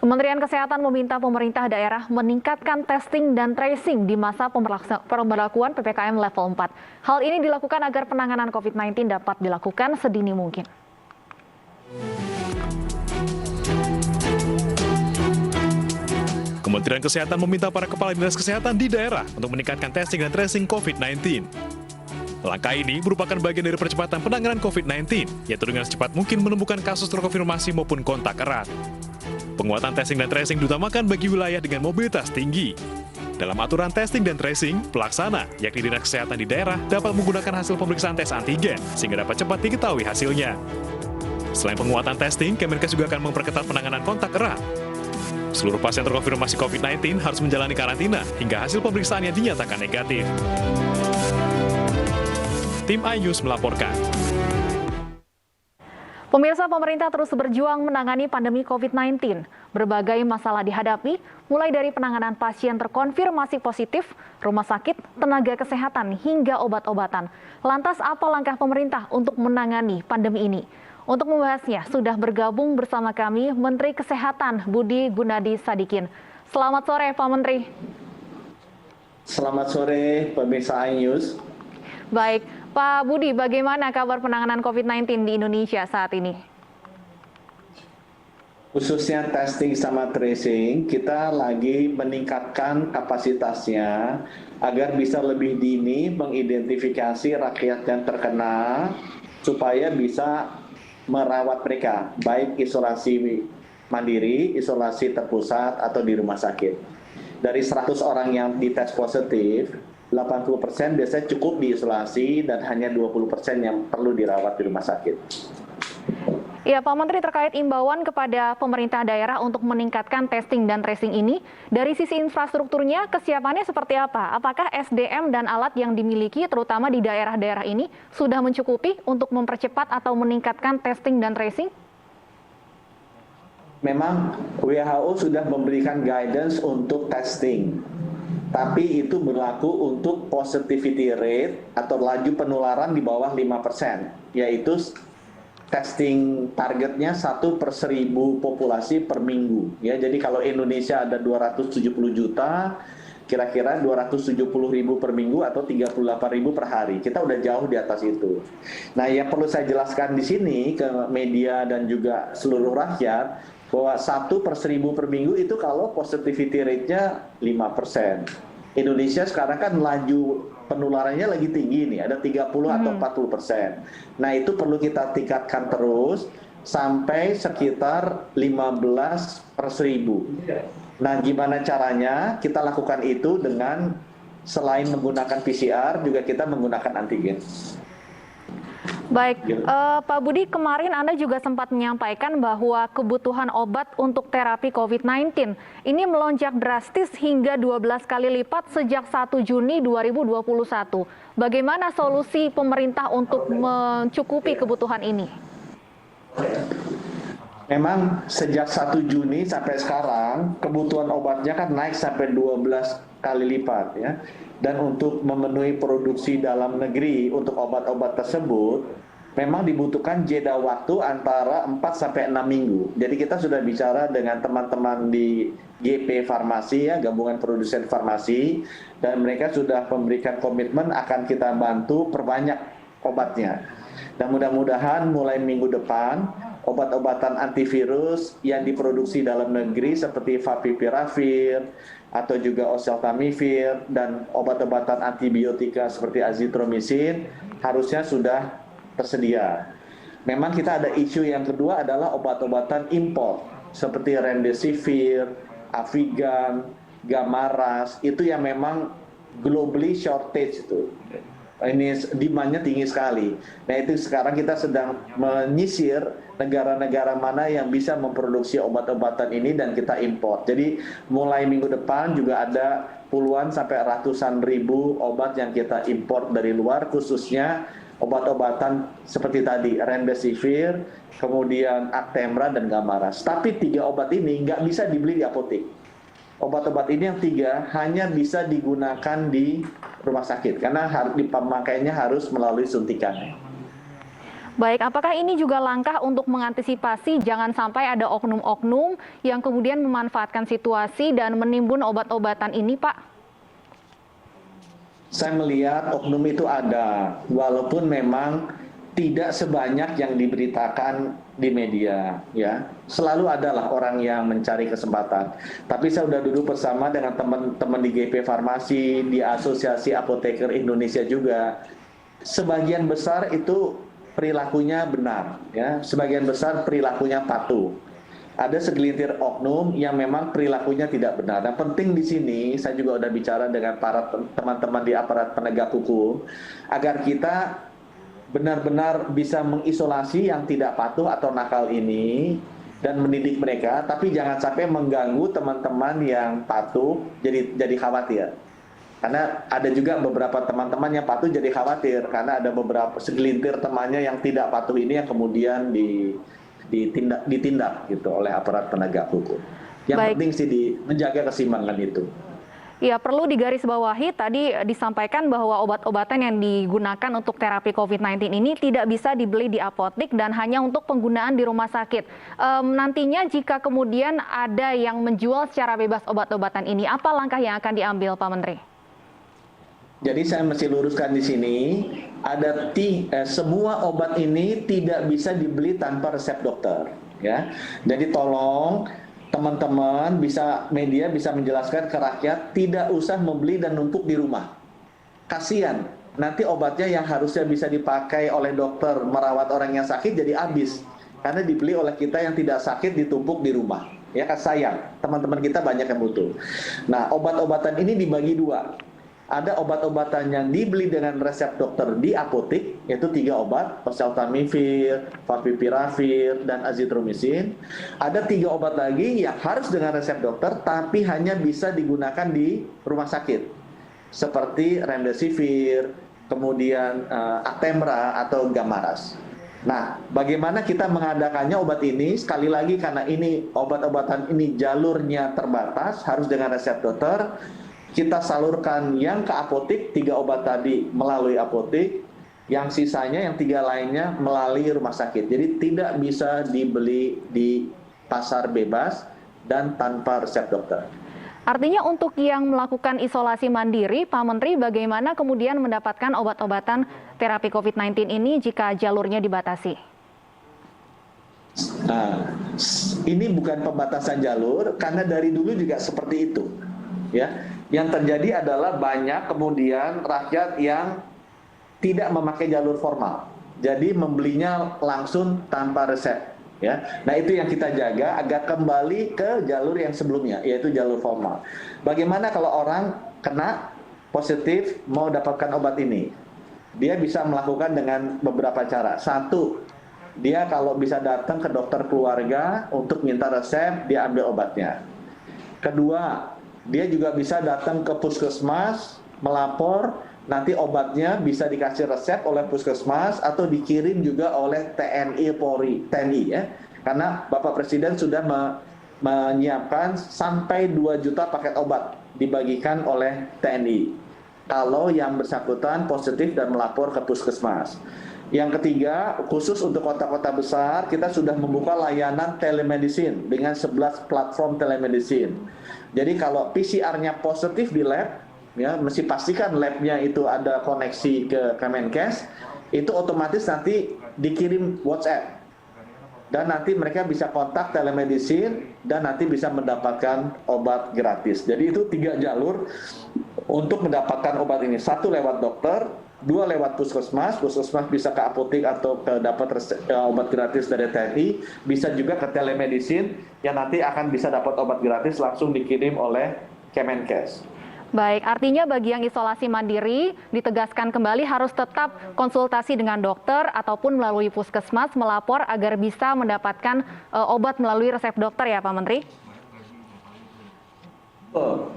Kementerian Kesehatan meminta pemerintah daerah meningkatkan testing dan tracing di masa pemberlakuan PPKM level 4. Hal ini dilakukan agar penanganan COVID-19 dapat dilakukan sedini mungkin. Kementerian Kesehatan meminta para kepala dinas kesehatan di daerah untuk meningkatkan testing dan tracing COVID-19. Langkah ini merupakan bagian dari percepatan penanganan COVID-19, yaitu dengan secepat mungkin menemukan kasus terkonfirmasi maupun kontak erat. Penguatan testing dan tracing diutamakan bagi wilayah dengan mobilitas tinggi. Dalam aturan testing dan tracing, pelaksana, yakni dinas kesehatan di daerah, dapat menggunakan hasil pemeriksaan tes antigen, sehingga dapat cepat diketahui hasilnya. Selain penguatan testing, Kemenkes juga akan memperketat penanganan kontak erat. Seluruh pasien terkonfirmasi COVID-19 harus menjalani karantina hingga hasil pemeriksaannya dinyatakan negatif. Tim iNews melaporkan. Pemirsa, pemerintah terus berjuang menangani pandemi COVID-19. Berbagai masalah dihadapi, mulai dari penanganan pasien terkonfirmasi positif, rumah sakit, tenaga kesehatan, hingga obat-obatan. Lantas apa langkah pemerintah untuk menangani pandemi ini? Untuk membahasnya, sudah bergabung bersama kami Menteri Kesehatan Budi Gunadi Sadikin. Selamat sore, Pak Menteri. Selamat sore, pemirsa iNews. Baik, Pak Budi, bagaimana kabar penanganan COVID-19 di Indonesia saat ini? Khususnya testing sama tracing, kita lagi meningkatkan kapasitasnya agar bisa lebih dini mengidentifikasi rakyat yang terkena supaya bisa merawat mereka, baik isolasi mandiri, isolasi terpusat, atau di rumah sakit. Dari 100 orang yang dites positif, 80% biasanya cukup diisolasi dan hanya 20% yang perlu dirawat di rumah sakit. Ya, Pak Menteri, terkait imbauan kepada pemerintah daerah untuk meningkatkan testing dan tracing ini, dari sisi infrastrukturnya, kesiapannya seperti apa? Apakah SDM dan alat yang dimiliki, terutama di daerah-daerah ini, sudah mencukupi untuk mempercepat atau meningkatkan testing dan tracing? Memang WHO sudah memberikan guidance untuk testing, tapi itu berlaku untuk positivity rate atau laju penularan di bawah 5%, yaitu testing targetnya 1 per 1000 populasi per minggu. Ya, jadi kalau Indonesia ada 270 juta, kira-kira 270.000 per minggu atau 38.000 per hari. Kita udah jauh di atas itu. Nah, yang perlu saya jelaskan di sini ke media dan juga seluruh rakyat, bahwa 1 per 1000 per minggu itu kalau positivity rate-nya 5%. Indonesia sekarang kan laju penularannya lagi tinggi nih, ada 30 atau 40%. Nah, itu perlu kita tingkatkan terus sampai sekitar 15 per 1000. Nah, gimana caranya? Kita lakukan itu dengan selain menggunakan PCR, juga kita menggunakan antigen. Baik, Pak Budi, kemarin Anda juga sempat menyampaikan bahwa kebutuhan obat untuk terapi COVID-19 ini melonjak drastis hingga 12 kali lipat sejak 1 Juni 2021. Bagaimana solusi pemerintah untuk mencukupi kebutuhan ini? Memang sejak 1 Juni sampai sekarang, kebutuhan obatnya kan naik sampai 12 kali lipat, ya. Dan untuk memenuhi produksi dalam negeri untuk obat-obat tersebut, memang dibutuhkan jeda waktu antara 4 sampai 6 minggu. Jadi kita sudah bicara dengan teman-teman di GP Farmasi, ya, Gabungan Produsen Farmasi, dan mereka sudah memberikan komitmen akan kita bantu perbanyak obatnya. Dan mudah-mudahan mulai minggu depan, obat-obatan antivirus yang diproduksi dalam negeri seperti Favipiravir atau juga oseltamivir dan obat-obatan antibiotika seperti azithromycin harusnya sudah tersedia. Memang kita ada isu yang kedua adalah obat-obatan impor seperti remdesivir, Avigan, Gamaras, itu yang memang globally shortage itu. Ini demand-nya tinggi sekali. Nah, itu sekarang kita sedang menyisir negara-negara mana yang bisa memproduksi obat-obatan ini dan kita impor. Jadi mulai minggu depan juga ada puluhan sampai ratusan ribu obat yang kita impor dari luar, khususnya obat-obatan seperti tadi, remdesivir, kemudian Actemra dan Gamaras. Tapi 3 obat ini nggak bisa dibeli di apotek. Obat-obat ini yang 3 hanya bisa digunakan di rumah sakit karena pemakaiannya harus melalui suntikan. Baik, apakah ini juga langkah untuk mengantisipasi jangan sampai ada oknum-oknum yang kemudian memanfaatkan situasi dan menimbun obat-obatan ini, Pak? Saya melihat oknum itu ada, walaupun memang tidak sebanyak yang diberitakan di media, ya. Selalu adalah orang yang mencari kesempatan. Tapi saya sudah duduk bersama dengan teman-teman di GP Farmasi, di Asosiasi Apoteker Indonesia juga. Sebagian besar itu perilakunya benar, ya. Sebagian besar perilakunya patuh. Ada segelintir oknum yang memang perilakunya tidak benar. Dan penting di sini, saya juga sudah bicara dengan para teman-teman di aparat penegak hukum, agar kita benar-benar bisa mengisolasi yang tidak patuh atau nakal ini dan mendidik mereka, tapi jangan sampai mengganggu teman-teman yang patuh jadi khawatir. Karena ada juga beberapa teman-teman yang patuh jadi khawatir karena ada beberapa segelintir temannya yang tidak patuh ini yang kemudian ditindak gitu oleh aparat penegak hukum. Yang penting sih menjaga keseimbangan itu. Ya, perlu digarisbawahi tadi disampaikan bahwa obat-obatan yang digunakan untuk terapi COVID-19 ini tidak bisa dibeli di apotek dan hanya untuk penggunaan di rumah sakit. Nantinya jika kemudian ada yang menjual secara bebas obat-obatan ini, apa langkah yang akan diambil, Pak Menteri? Jadi saya mesti luruskan di sini, ada semua obat ini tidak bisa dibeli tanpa resep dokter, ya. Jadi tolong teman-teman media bisa menjelaskan ke rakyat tidak usah membeli dan numpuk di rumah. Kasihan, nanti obatnya yang harusnya bisa dipakai oleh dokter merawat orang yang sakit jadi habis karena dibeli oleh kita yang tidak sakit ditumpuk di rumah. Ya kan, sayang, teman-teman kita banyak yang butuh. Nah, obat-obatan ini dibagi dua. Ada obat-obatan yang dibeli dengan resep dokter di apotek, yaitu 3 obat, oseltamivir, favipiravir, dan azithromycin. Ada 3 obat lagi yang harus dengan resep dokter, tapi hanya bisa digunakan di rumah sakit, seperti remdesivir, kemudian Actemra atau Gamaras. Nah, bagaimana kita mengadakannya obat ini? Sekali lagi karena ini obat-obatan ini jalurnya terbatas, harus dengan resep dokter. Kita salurkan yang ke apotek, 3 obat tadi melalui apotek, yang sisanya, yang 3 lainnya melalui rumah sakit. Jadi tidak bisa dibeli di pasar bebas dan tanpa resep dokter. Artinya untuk yang melakukan isolasi mandiri, Pak Menteri, bagaimana kemudian mendapatkan obat-obatan terapi COVID-19 ini jika jalurnya dibatasi? Nah, ini bukan pembatasan jalur, karena dari dulu juga seperti itu, ya. Yang terjadi adalah banyak kemudian rakyat yang tidak memakai jalur formal. Jadi membelinya langsung tanpa resep, ya. Nah, itu yang kita jaga agar kembali ke jalur yang sebelumnya, yaitu jalur formal. Bagaimana kalau orang kena positif mau dapatkan obat ini? Dia bisa melakukan dengan beberapa cara. Satu, dia kalau bisa datang ke dokter keluarga untuk minta resep, dia ambil obatnya. Kedua, dia juga bisa datang ke puskesmas, melapor, nanti obatnya bisa dikasih resep oleh puskesmas atau dikirim juga oleh TNI Polri, TNI, ya. Karena Bapak Presiden sudah menyiapkan sampai 2 juta paket obat dibagikan oleh TNI. Kalau yang bersangkutan positif dan melapor ke puskesmas. Yang ketiga, khusus untuk kota-kota besar, kita sudah membuka layanan telemedicine dengan 11 platform telemedicine. Jadi kalau PCR-nya positif di lab, ya, mesti pastikan labnya itu ada koneksi ke Kemenkes, itu otomatis nanti dikirim WhatsApp. Dan nanti mereka bisa kontak telemedicine dan nanti bisa mendapatkan obat gratis. Jadi itu 3 jalur untuk mendapatkan obat ini. 1 lewat dokter, 2 lewat puskesmas bisa ke apotek atau dapat obat gratis dari TNI, bisa juga ke telemedicine yang nanti akan bisa dapat obat gratis langsung dikirim oleh Kemenkes. Baik, artinya bagi yang isolasi mandiri ditegaskan kembali harus tetap konsultasi dengan dokter ataupun melalui puskesmas melapor agar bisa mendapatkan obat melalui resep dokter, ya Pak Menteri?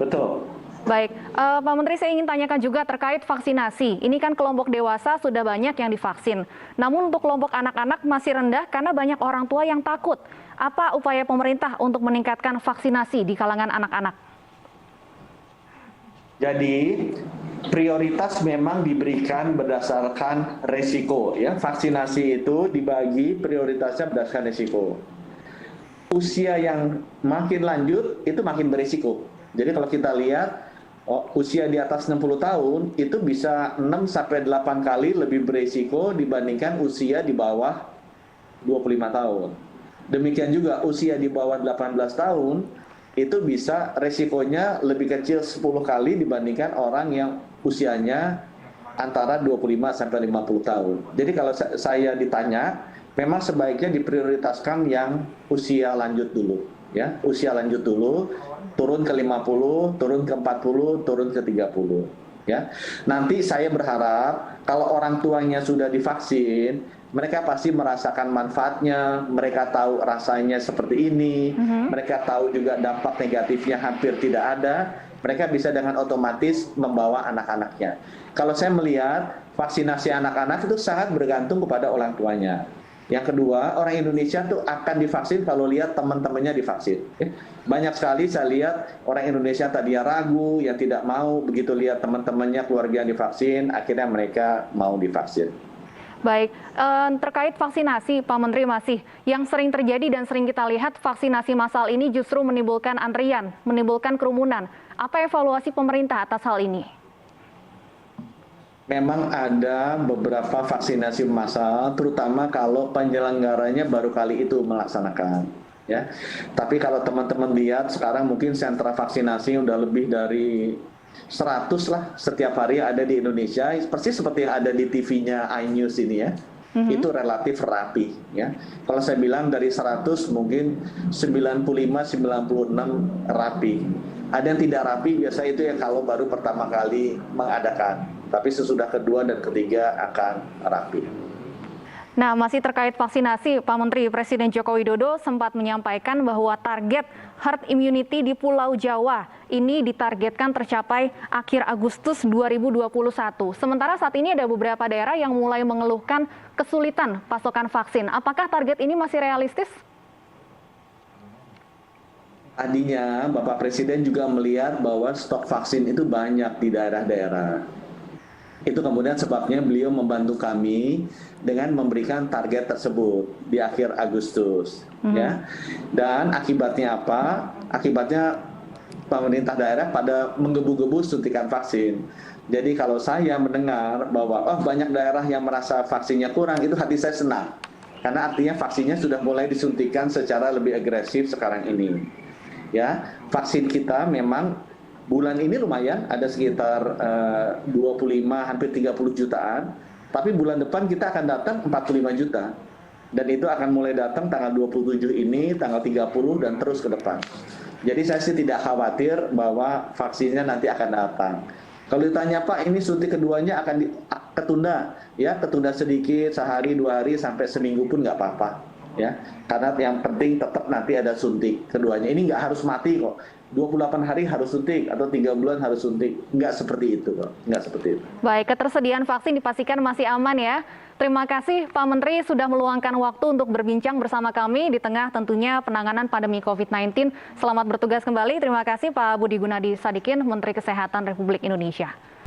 Betul. Baik, Pak Menteri, saya ingin tanyakan juga terkait vaksinasi. Ini kan kelompok dewasa sudah banyak yang divaksin. Namun untuk kelompok anak-anak masih rendah karena banyak orang tua yang takut. Apa upaya pemerintah untuk meningkatkan vaksinasi di kalangan anak-anak? Jadi prioritas memang diberikan berdasarkan resiko ya. Vaksinasi itu dibagi prioritasnya berdasarkan resiko. Usia yang makin lanjut itu makin berisiko. Jadi kalau kita lihat usia di atas 60 tahun itu bisa 6 sampai 8 kali lebih berisiko dibandingkan usia di bawah 25 tahun. Demikian juga usia di bawah 18 tahun itu bisa resikonya lebih kecil 10 kali dibandingkan orang yang usianya antara 25 sampai 50 tahun. Jadi kalau saya ditanya, memang sebaiknya diprioritaskan yang usia lanjut dulu, ya. Usia lanjut dulu, turun ke 50, turun ke 40, turun ke 30, ya. Nanti saya berharap kalau orang tuanya sudah divaksin, mereka pasti merasakan manfaatnya, mereka tahu rasanya seperti ini, mereka tahu juga dampak negatifnya hampir tidak ada, mereka bisa dengan otomatis membawa anak-anaknya. Kalau saya melihat vaksinasi anak-anak itu sangat bergantung kepada orang tuanya. Yang kedua, orang Indonesia tuh akan divaksin kalau lihat teman-temannya divaksin. Banyak sekali saya lihat orang Indonesia tadinya ragu, yang tidak mau, begitu lihat teman-temannya, keluarga yang divaksin, akhirnya mereka mau divaksin. Baik, terkait vaksinasi, Pak Menteri masih yang sering terjadi dan sering kita lihat vaksinasi massal ini justru menimbulkan antrian, menimbulkan kerumunan. Apa evaluasi pemerintah atas hal ini? Memang ada beberapa vaksinasi massal, terutama kalau penyelenggaranya baru kali itu melaksanakan. Ya, tapi kalau teman-teman lihat sekarang mungkin sentra vaksinasi udah lebih dari 100 lah setiap hari ada di Indonesia, persis seperti yang ada di TV-nya iNews ini ya. Itu relatif rapi ya. Kalau saya bilang dari 100 mungkin 95-96 rapi. Ada yang tidak rapi, biasa itu yang kalau baru pertama kali mengadakan. Tapi sesudah kedua dan ketiga akan rapi. Nah, masih terkait vaksinasi, Pak Menteri, Presiden Joko Widodo sempat menyampaikan bahwa target herd immunity di Pulau Jawa ini ditargetkan tercapai akhir Agustus 2021. Sementara saat ini ada beberapa daerah yang mulai mengeluhkan kesulitan pasokan vaksin. Apakah target ini masih realistis? Tadinya Bapak Presiden juga melihat bahwa stok vaksin itu banyak di daerah-daerah. Itu kemudian sebabnya beliau membantu kami dengan memberikan target tersebut di akhir Agustus, ya. Dan akibatnya apa? Akibatnya pemerintah daerah pada menggebu-gebu suntikan vaksin. Jadi kalau saya mendengar bahwa banyak daerah yang merasa vaksinnya kurang, itu hati saya senang. Karena artinya vaksinnya sudah mulai disuntikan secara lebih agresif sekarang ini. Ya, vaksin kita memang bulan ini lumayan, ada sekitar 25, hampir 30 jutaan. Tapi bulan depan kita akan datang 45 juta. Dan itu akan mulai datang tanggal 27 ini, tanggal 30, dan terus ke depan. Jadi saya sih tidak khawatir bahwa vaksinnya nanti akan datang. Kalau ditanya, Pak, ini suntik keduanya akan ketunda. Ya, ketunda sedikit, sehari, 2 hari, sampai seminggu pun nggak apa-apa. Ya, karena yang penting tetap nanti ada suntik keduanya. Ini nggak harus mati kok. 28 hari harus suntik atau 3 bulan harus suntik. Nggak seperti itu kok. Nggak seperti itu. Baik, ketersediaan vaksin dipastikan masih aman ya. Terima kasih Pak Menteri sudah meluangkan waktu untuk berbincang bersama kami di tengah tentunya penanganan pandemi COVID-19. Selamat bertugas kembali. Terima kasih Pak Budi Gunadi Sadikin, Menteri Kesehatan Republik Indonesia.